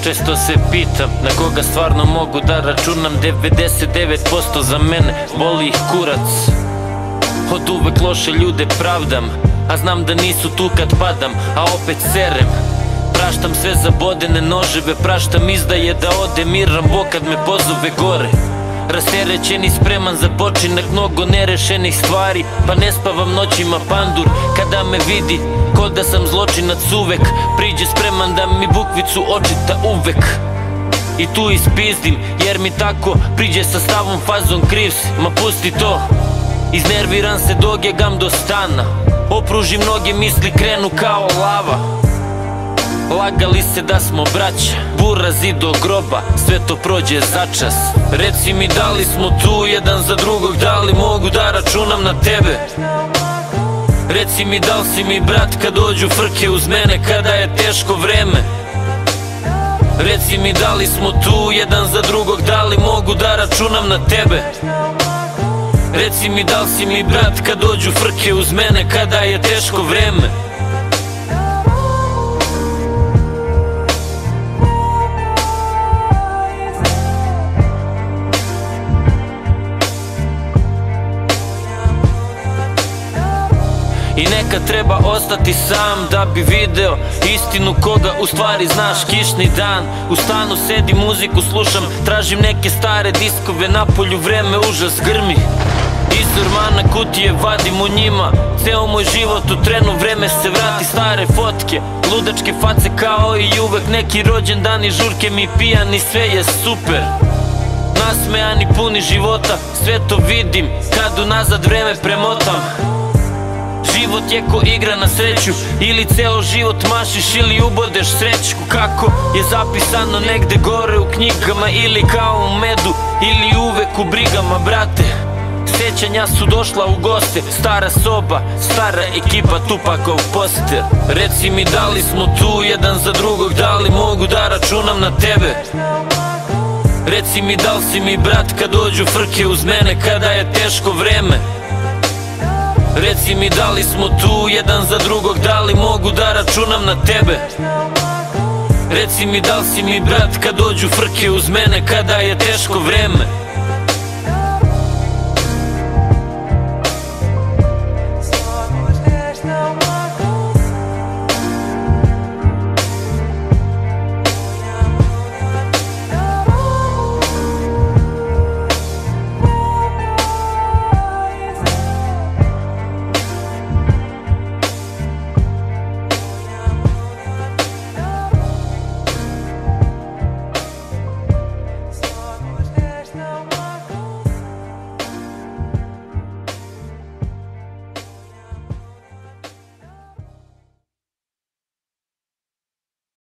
Često se pitam na koga stvarno mogu da računam. 99% za mene boli ih kurac. Od uvek loše ljude pravdam, a znam da nisu tu kad padam, a opet serem. Praštam sve zabodene noževe, praštam izdaje da ode miran Bog kad me pozove gore. Rasterećen i spreman za počinak mnogo nerešenih stvari, pa ne spavam noćima pandur kada me vidi, ko da sam zločinac uvek. Priđe spreman da mi bukvicu očita uvek i tu ispizdim, jer mi tako priđe sa stavom fazon kriv si, ma pusti to. Iznerviran se dok je gam do stana, opružim noge, misli krenu kao lava. Lagali se da smo braća, burazi do groba, sve to prođe začas. Reci mi da li smo tu jedan za drugog, da li mogu da računam na tebe. Reci mi da li si mi brat kad dođu frke uz mene kada je teško vreme. Reci mi da li smo tu jedan za drugog, da li mogu da računam na tebe. Reci mi da li si mi brat kad dođu frke uz mene kada je teško vreme. I nekad treba ostati sam da bi video istinu koga u stvari znaš. Kišni dan, u stanu sedim, muziku slušam, tražim neke stare diskove, napolju vreme užas grmi. Iz ormana kutije vadim u njima ceo moj život, u trenu vreme se vrati. Stare fotke, ludačke face kao i uvek, neki rođendani, žurke mi pijani, sve je super. Nasmejani, puni života, sve to vidim kad unazad vreme premotam. Život je ko igra na sreću, ili ceo život mašiš ili ubodeš srećku. Kako je zapisano negde gore u knjigama, ili kao u medu, ili uvek u brigama, brate. Sećanja su došla u goste, stara soba, stara ekipa, Tupakov poster. Reci mi da li smo tu jedan za drugog, da li mogu da računam na tebe. Reci mi da li si mi brat kad dođu frke uz mene kada je teško vreme. Reci mi da li smo tu jedan za drugog, da li mogu da računam na tebe. Reci mi da li si mi brat kad dođu frke uz mene kada je teško vreme.